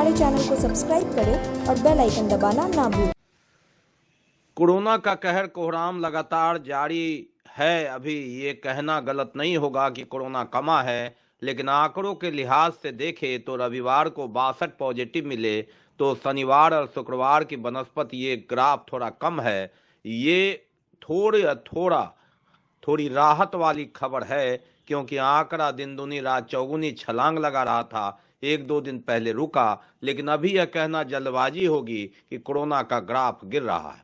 हमारे चैनल को सब्सक्राइब करें और बेल आइकन दबाना ना भूलें। कोरोना का कहर कोहराम लगातार जारी है। अभी ये कहना गलत नहीं होगा कि कोरोना कमा है, लेकिन आंकड़ों के लिहाज से देखें तो रविवार को 62 पॉजिटिव मिले, तो शनिवार और शुक्रवार की बनस्पत ये ग्राफ थोड़ा कम है। ये थोड़ी राहत वाली खबर है, क्योंकि आंकड़ा दिन दूनी रात चौगुनी छलांग लगा रहा था। एक दो दिन पहले रुका, लेकिन अभी यह कहना जल्दबाजी होगी कि कोरोना का ग्राफ गिर रहा है,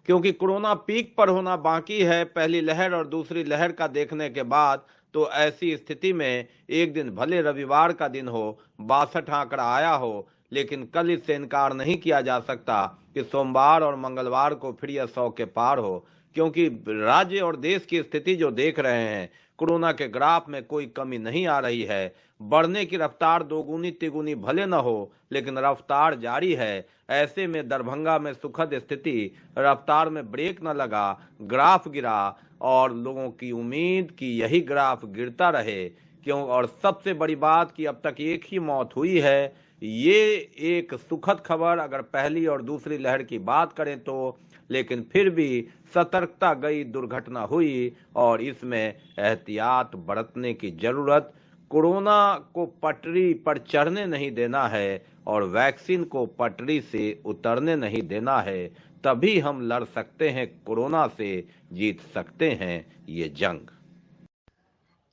क्योंकि कोरोना पीक पर होना बाकी है। पहली लहर और दूसरी लहर का देखने के बाद तो ऐसी स्थिति में एक दिन भले रविवार का दिन हो, 62 आंकड़ा आया हो, लेकिन कल इससे इनकार नहीं किया जा सकता कि सोमवार और मंगलवार को फिर यह 100 के पार हो, क्योंकि राज्य और देश की स्थिति जो देख रहे हैं, कोरोना के ग्राफ में कोई कमी नहीं आ रही है। बढ़ने की रफ्तार दोगुनी तिगुनी भले न हो, लेकिन रफ्तार जारी है। ऐसे में दरभंगा में सुखद स्थिति, रफ्तार में ब्रेक न लगा, ग्राफ गिरा, और लोगों की उम्मीद कि यही ग्राफ गिरता रहे। क्यों? और सबसे बड़ी बात कि अब तक एक ही मौत हुई है। ये एक सुखद खबर अगर पहली और दूसरी लहर की बात करें तो, लेकिन फिर भी सतर्कता गई दुर्घटना हुई, और इसमें एहतियात बरतने की जरूरत। कोरोना को पटरी पर चढ़ने नहीं देना है और वैक्सीन को पटरी से उतरने नहीं देना है, तभी हम लड़ सकते हैं कोरोना से, जीत सकते हैं ये जंग।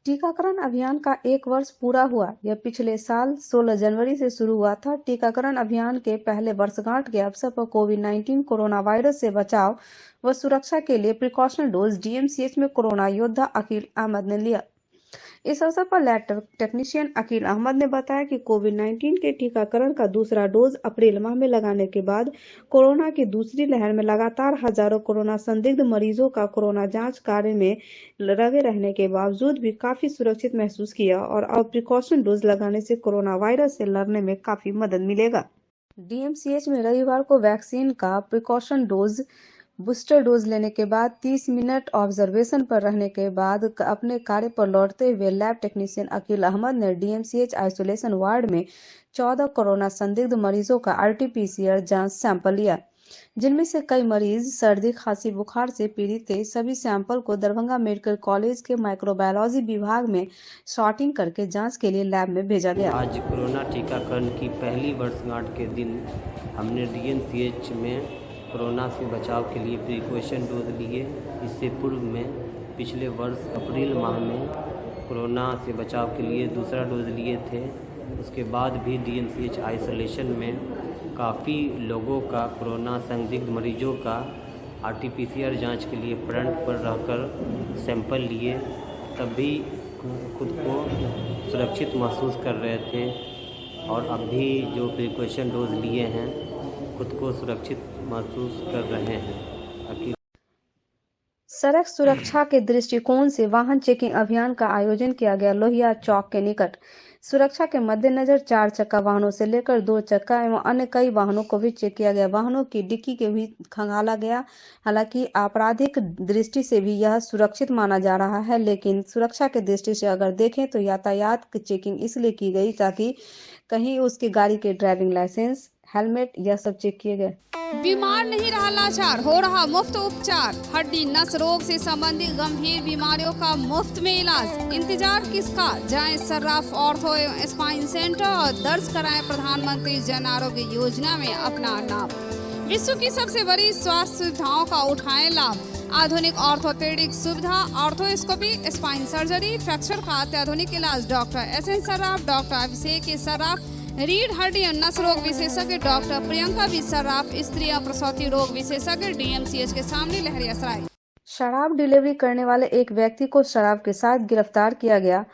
टीकाकरण अभियान का 1 वर्ष पूरा हुआ। यह पिछले साल 16 जनवरी से शुरू हुआ था। टीकाकरण अभियान के पहले वर्षगांठ के अवसर पर कोविड-19 कोरोना वायरस से बचाव व सुरक्षा के लिए प्रिकॉशनल डोज डीएमसीएच में कोरोना योद्धा अकील अहमद ने लिया। इस अवसर पर लैब टेक्नीशियन अकील अहमद ने बताया कि कोविड-19 के टीकाकरण का दूसरा डोज अप्रैल माह में लगाने के बाद कोरोना की दूसरी लहर में लगातार हजारों कोरोना संदिग्ध मरीजों का कोरोना जांच कार्य में लगे रहने के बावजूद भी काफी सुरक्षित महसूस किया, और अब प्रिकॉशन डोज लगाने से कोरोना वायरस से लड़ने में काफी मदद मिलेगा। डीएमसीएच में रविवार को वैक्सीन का प्रिकॉशन डोज बूस्टर डोज लेने के बाद 30 मिनट ऑब्जर्वेशन पर रहने के बाद अपने कार्य पर लौटते हुए लैब टेक्नीशियन अकील अहमद ने डीएमसीएच आइसोलेशन वार्ड में 14 कोरोना संदिग्ध मरीजों का आरटी-पीसीआर जांच सैंपल लिया, जिनमें से कई मरीज सर्दी खांसी बुखार से पीड़ित थे। सभी सैंपल को दरभंगा मेडिकल कॉलेज के माइक्रोबायोलॉजी विभाग में सॉर्टिंग करके जांच के लिए लैब में भेजा गया। आज कोरोना टीकाकरण की पहली वर्षगांठ के दिन हमने डीएमसीएच में कोरोना से बचाव के लिए प्रिकॉशन डोज लिए। इससे पूर्व में पिछले वर्ष अप्रैल माह में कोरोना से बचाव के लिए दूसरा डोज लिए थे। उसके बाद भी डीएमसीएच आइसोलेशन में काफ़ी लोगों का, कोरोना संदिग्ध मरीजों का आरटी-पीसीआर जांच के लिए फ्रंट पर रहकर सैंपल लिए, तब भी खुद को सुरक्षित महसूस कर रहे थे। और अब भी जो प्रिकॉशन डोज लिए हैं, खुद को सुरक्षित महसूस कर रहे हैं। सड़क सुरक्षा के दृष्टिकोण से वाहन चेकिंग अभियान का आयोजन किया गया। लोहिया चौक के निकट सुरक्षा के मद्देनजर 4 चक्का वाहनों से लेकर 2 चक्का एवं अन्य कई वाहनों को भी चेक किया गया। वाहनों की डिक्की के भी खंगाला गया। हालांकि आपराधिक दृष्टि से भी यह सुरक्षित माना जा रहा है, लेकिन सुरक्षा के दृष्टि से अगर देखें तो यातायात की चेकिंग इसलिए की गई ताकि कहीं उसकी गाड़ी के ड्राइविंग लाइसेंस, हेलमेट, यह सब चेक किए गए। बीमार नहीं रहा लाचार, हो रहा मुफ्त उपचार। हड्डी नस रोग से संबंधित गंभीर बीमारियों का मुफ्त में इलाज। इंतजार किसका? जाएं सर्राफ ऑर्थो एवं स्पाइन सेंटर और दर्ज कराएं प्रधानमंत्री जन आरोग्य योजना में अपना नाम। विश्व की सबसे बड़ी स्वास्थ्य सुविधाओं का उठाएं लाभ। आधुनिक ऑर्थोपेडिक सुविधा, ऑर्थोस्कोपी, स्पाइन सर्जरी, फ्रैक्चर का अत्याधुनिक इलाज। Doctor S N Sarraf, doctor Abhishek Sarraf, रीढ़ हड्डी और नस रोग विशेषज्ञ डॉक्टर प्रियंका बी सर्राफ, स्त्री और प्रसूति रोग विशेषज्ञ, डीएमसीएच के सामने लहरियासराय। शराब डिलीवरी करने वाले एक व्यक्ति को शराब के साथ गिरफ्तार किया गया।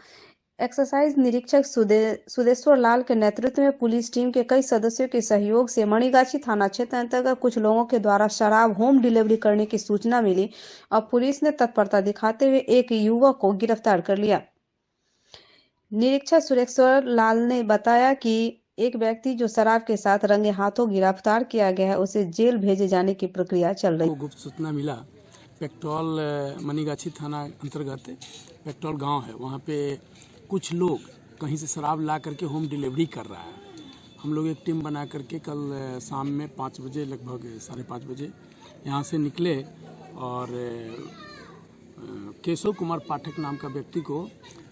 एक्साइज निरीक्षक सुदेश्वर लाल के नेतृत्व में पुलिस टीम के कई सदस्यों के सहयोग से मणिगाछी थाना क्षेत्र अंतर्गत कुछ लोगों के द्वारा शराब होम डिलीवरी करने की सूचना मिली और पुलिस ने तत्परता दिखाते हुए एक युवक को गिरफ्तार कर लिया। निरीक्षक सुदेश्वर लाल ने बताया कि एक व्यक्ति जो शराब के साथ रंगे हाथों गिरफ्तार किया गया है, उसे जेल भेजे जाने की प्रक्रिया चल रही है। गुप्त सूचना मिला, पेट्रोल मणिगाछी थाना अंतर्गत पेट्रोल गांव है, वहाँ पे कुछ लोग कहीं से शराब ला करके होम डिलीवरी कर रहा है। हम लोग एक टीम बना करके कल शाम में 5 बजे, लगभग 5:30 बजे यहाँ से निकले और केशव कुमार पाठक नाम का व्यक्ति को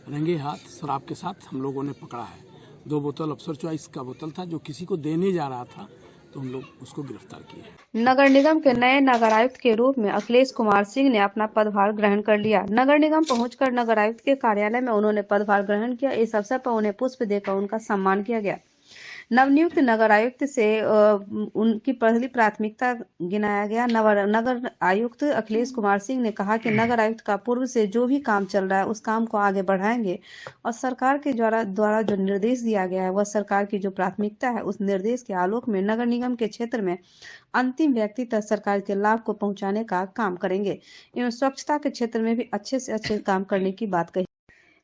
रंगे हाथ शराब के साथ हम लोगों ने पकड़ा है। 2 बोतल अफसर चॉइस का बोतल था जो किसी को देने जा रहा था, तो हम लोग उसको गिरफ्तार किए। नगर निगम के नए नगर आयुक्त के रूप में अखिलेश कुमार सिंह ने अपना पदभार ग्रहण कर लिया। नगर निगम पहुंचकर नगर आयुक्त के कार्यालय में उन्होंने पदभार ग्रहण किया। इस अवसर पर उन्हें पुष्प देकर उनका सम्मान किया गया। नवनियुक्त नगर आयुक्त से उनकी पहली प्राथमिकता गिनाया गया। नगर आयुक्त अखिलेश कुमार सिंह ने कहा कि नगर आयुक्त का पूर्व से जो भी काम चल रहा है उस काम को आगे बढ़ाएंगे और सरकार के द्वारा जो निर्देश दिया गया है वह सरकार की जो प्राथमिकता है उस निर्देश के आलोक में नगर निगम के क्षेत्र में अंतिम व्यक्ति तक सरकार के लाभ को पहुंचाने का काम करेंगे एवं स्वच्छता के क्षेत्र में भी अच्छे से अच्छे काम करने की बात कही।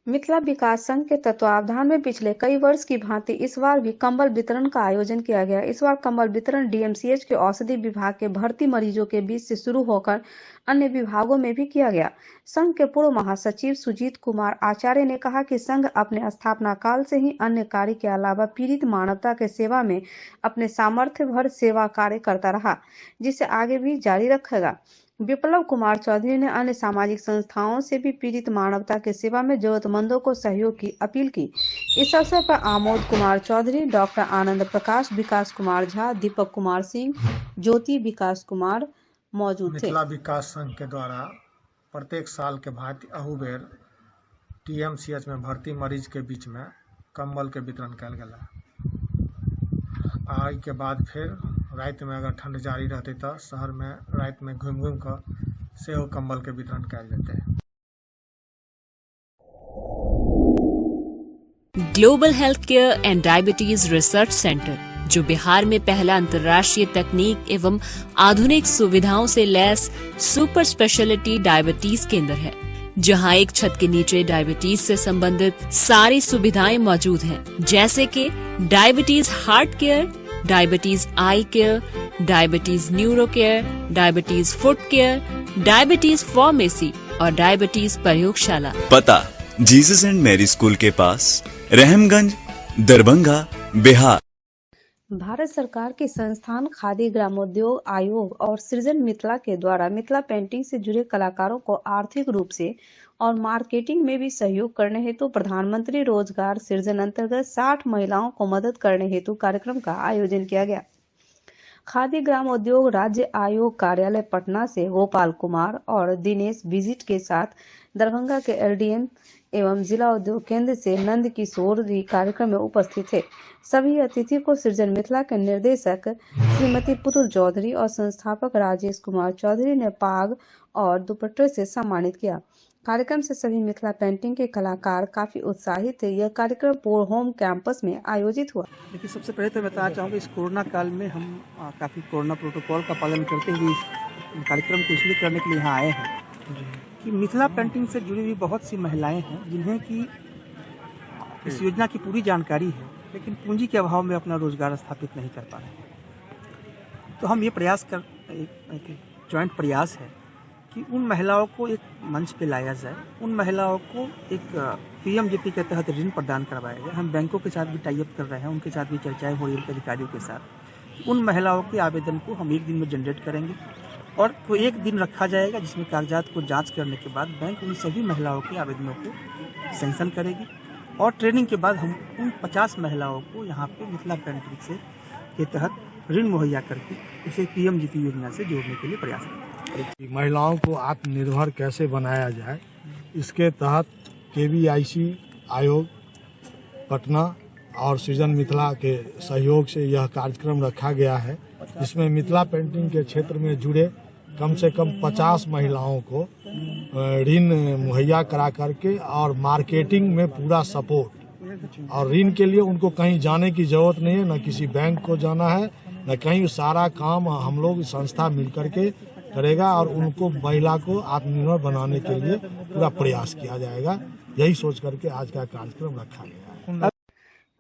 मिथिला विकास संघ के तत्वावधान में पिछले कई वर्ष की भांति इस बार भी कंबल वितरण का आयोजन किया गया। इस बार कंबल वितरण डीएमसीएच के औषधि विभाग के भर्ती मरीजों के बीच से शुरू होकर अन्य विभागों में भी किया गया। संघ के पूर्व महासचिव सुजीत कुमार आचार्य ने कहा कि संघ अपने स्थापना काल से ही अन्य कार्य के अलावा पीड़ित मानवता के सेवा में अपने सामर्थ्य भर सेवा कार्य करता रहा, जिसे आगे भी जारी रखेगा। विप्लव कुमार चौधरी ने अन्य सामाजिक संस्थाओं से भी पीड़ित मानवता के सेवा में जरूरतमंदों को सहयोग की अपील की। इस अवसर पर आमोद कुमार चौधरी, डॉक्टर आनंद प्रकाश, विकास कुमार झा, दीपक कुमार सिंह, ज्योति विकास कुमार मौजूद थे। मिथिला विकास संघ के द्वारा प्रत्येक साल के भांति अहू बेर टीएमसीएच में भर्ती मरीज के बीच में कंबल के वितरण कल गया। आई के बाद फिर रात में अगर ठंड जारी रहती तो शहर में रात में घूम कर से कंबल के वितरण कल जाते हैं। Global health care and diabetes research centre, जो बिहार में पहला अंतर्राष्ट्रीय तकनीक एवं आधुनिक सुविधाओं से लैस सुपर स्पेशलिटी डायबिटीज केंद्र है, जहां एक छत के नीचे डायबिटीज से संबंधित सारी सुविधाएं मौजूद हैं, जैसे कि diabetes heart care, diabetes eye care, diabetes neuro care, diabetes foot care, diabetes pharmacy और डायबिटीज प्रयोगशाला। पता जीसस एंड मैरी स्कूल के पास, रहमगंज, दरभंगा, बिहार। भारत सरकार के संस्थान खादी ग्रामोद्योग आयोग और सृजन मिथिला के द्वारा मिथिला पेंटिंग से जुड़े कलाकारों को आर्थिक रूप से और मार्केटिंग में भी सहयोग करने हेतु प्रधानमंत्री रोजगार सृजन अंतर्गत 60 महिलाओं को मदद करने हेतु कार्यक्रम का आयोजन किया गया। खादी ग्राम उद्योग राज्य आयोग कार्यालय पटना से गोपाल कुमार और दिनेश विजिट के साथ दरभंगा के एलडीएम एवं जिला उद्योग केंद्र से नंद किशोर भी कार्यक्रम में उपस्थित थे। सभी अतिथि को सृजन मिथिला के निर्देशक श्रीमती पुतुल चौधरी और संस्थापक राजेश कुमार चौधरी ने पाग और दुपट्टे से सम्मानित किया। कार्यक्रम से सभी मिथिला पेंटिंग के कलाकार काफी उत्साहित थे। यह कार्यक्रम पोर होम कैंपस में आयोजित हुआ। देखिए, सबसे पहले तो बताना चाहूँगा, इस कोरोना काल में हम काफ़ी कोरोना प्रोटोकॉल का पालन करते हुए इस कार्यक्रम को इसलिए करने के लिए यहाँ आए हैं कि मिथिला पेंटिंग से जुड़ी हुई बहुत सी महिलाएं हैं जिन्हें कि इस योजना की पूरी जानकारी है, लेकिन पूंजी के अभाव में अपना रोजगार स्थापित नहीं कर पा रहे। तो हम ये प्रयास एक जॉइंट प्रयास है कि उन महिलाओं को एक मंच पे लाया जाए, उन महिलाओं को एक पीएमजीपी के तहत ऋण प्रदान करवाया जाए। हम बैंकों के साथ भी टाई अप कर रहे हैं, उनके साथ भी चर्चाएं हो रही है अधिकारियों के साथ। उन महिलाओं के आवेदन को हम 1 दिन में जनरेट करेंगे और तो 1 दिन रखा जाएगा जिसमें कागजात को जांच करने के बाद बैंक उन सभी महिलाओं के आवेदनों को सैंक्शन करेगी और ट्रेनिंग के बाद हम उन 50 महिलाओं को यहाँ पे मिथिला पेंटिंग से के तहत ऋण मुहैया करके उसे पीएमजीपी योजना से जोड़ने के लिए प्रयास करेंगे। महिलाओं को आत्मनिर्भर कैसे बनाया जाए, इसके तहत केवीआईसी आयोग पटना और सृजन मिथिला के सहयोग से यह कार्यक्रम रखा गया है। इसमें मिथिला पेंटिंग के क्षेत्र में जुड़े कम से कम 50 महिलाओं को ऋण मुहैया करा करके और मार्केटिंग में पूरा सपोर्ट, और ऋण के लिए उनको कहीं जाने की जरूरत नहीं है, न किसी बैंक को जाना है, न कहीं। सारा काम हम लोग संस्था मिलकर के करेगा और उनको महिला को आत्मनिर्भर बनाने के लिए पूरा प्रयास किया जाएगा। यही सोच करके आज का कार्यक्रम रखा गया है।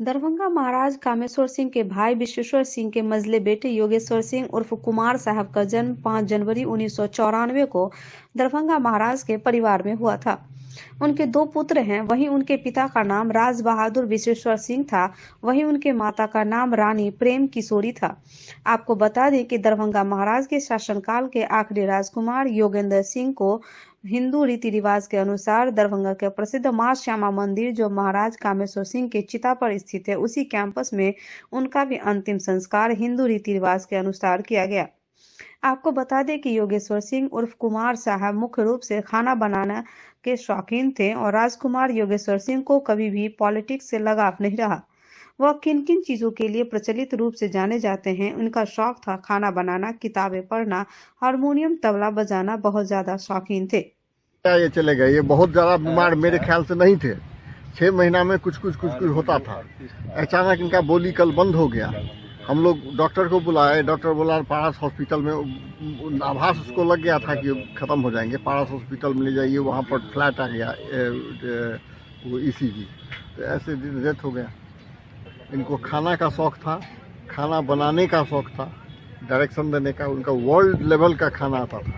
दरभंगा महाराज कामेश्वर सिंह के भाई विश्वेश्वर सिंह के मझले बेटे योगेश्वर सिंह उर्फ कुमार साहब का जन्म 5 जनवरी 1994 को दरभंगा महाराज के परिवार में हुआ था। उनके 2 पुत्र हैं। वहीं उनके पिता का नाम राज बहादुर विश्वेश्वर सिंह था, वहीं उनके माता का नाम रानी प्रेम किशोरी था। आपको बता दें कि दरभंगा महाराज के शासनकाल के आखिरी राजकुमार योगेंद्र सिंह को हिंदू रीति रिवाज के अनुसार दरभंगा के प्रसिद्ध मां श्यामा मंदिर, जो महाराज कामेश्वर सिंह के चिता पर स्थित है, उसी कैंपस में उनका भी अंतिम संस्कार हिंदू रीति रिवाज के अनुसार किया गया। आपको बता दें कि योगेश्वर सिंह उर्फ कुमार साहब मुख्य रूप से खाना बनाना के शौकीन थे और राजकुमार योगेश्वर सिंह को कभी भी पॉलिटिक्स से लगाव नहीं रहा। वह किन किन चीजों के लिए प्रचलित रूप से जाने जाते हैं, उनका शौक था खाना बनाना, किताबें पढ़ना, हारमोनियम, तबला बजाना, बहुत ज्यादा शौकीन थे। ये चले गए, ये बहुत ज्यादा बीमार मेरे ख्याल से नहीं थे। 6 महीना में कुछ होता था। अचानक इनका बोली कल बंद हो गया। हम लोग डॉक्टर को बुलाए, डॉक्टर बोला पारस हॉस्पिटल में, आभास उसको लग गया था कि ख़त्म हो जाएंगे, पारस हॉस्पिटल में ले जाइए, वहाँ पर फ्लैट आ गया वो ECG, तो ऐसे डेथ हो गया। इनको खाना का शौक़ था, खाना बनाने का शौक़ था, डायरेक्शन देने का, उनका वर्ल्ड लेवल का खाना आता था।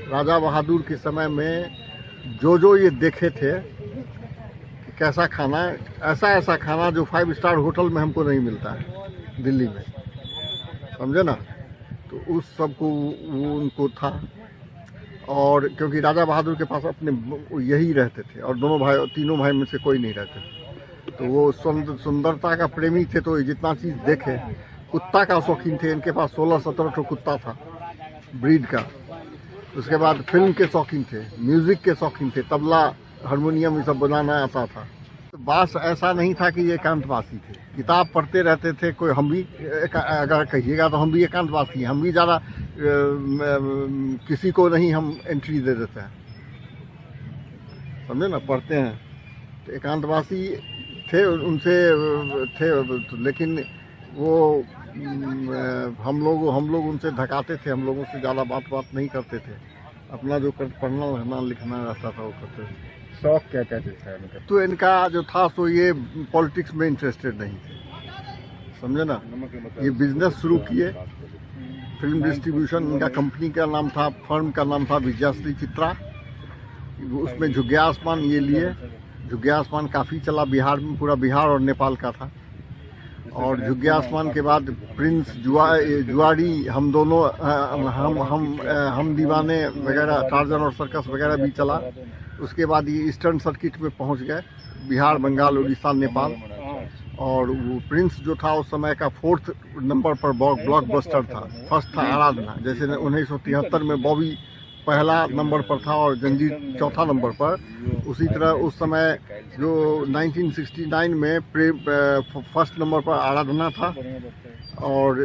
राजा बहादुर के समय में जो ये देखे थे कि कैसा खाना, ऐसा खाना जो 5 स्टार होटल में हमको नहीं मिलता है दिल्ली में, समझे ना। तो उस सब को वो उनको था। और क्योंकि राजा बहादुर के पास अपने यही रहते थे और तीनों भाई में से कोई नहीं रहते थे, तो वो सुंदरता का प्रेमी थे। तो जितना चीज़ देखे, कुत्ता का शौकीन थे, इनके पास 16-17 ठो कुत्ता था ब्रीड का। उसके बाद फिल्म के शौकीन थे, म्यूज़िक के शौकीन थे, तबला, हारमोनियम ये सब बनाना आता था। बास ऐसा नहीं था कि ये एकांतवासी थे, किताब पढ़ते रहते थे। कोई हम भी अगर कहिएगा तो हम भी एकांतवासी हैं, हम भी ज़्यादा किसी को नहीं हम एंट्री दे देते हैं, समझे ना, पढ़ते हैं। तो एकांतवासी थे, उनसे थे, लेकिन वो हम लोग उनसे ढकाते थे, हम लोगों से ज़्यादा बात नहीं करते थे। अपना जो पढ़ना लिखना रहता था वो करते थे। शौक क्या था इनका? तो इनका जो था सो ये पॉलिटिक्स में इंटरेस्टेड नहीं थे, समझे ना। ये बिजनेस शुरू किए, फिल्म डिस्ट्रीब्यूशन, इनका कंपनी का नाम था, फर्म का नाम था विजयाश्री चित्रा। उसमें झुग्गिया आसमान ये लिए। झुग्गिया आसमान काफ़ी चला बिहार में, पूरा बिहार और नेपाल का था। और झुग्गिया आसमान के बाद प्रिंस जुआरी, हम दोनों हम दीवाने वगैरह, टार्जन और सर्कस वगैरह भी चला। उसके बाद ये ईस्टर्न सर्किट में पहुंच गए, बिहार, बंगाल, उड़ीसा, नेपाल। और वो प्रिंस जो था उस समय का 4th नंबर पर ब्लॉकबस्टर था। फर्स्ट था आराधना, जैसे 1973 में बॉबी पहला नंबर पर था और जंजीर 4था नंबर पर। उसी तरह उस समय जो 1969 में फर्स्ट नंबर पर आराधना था। और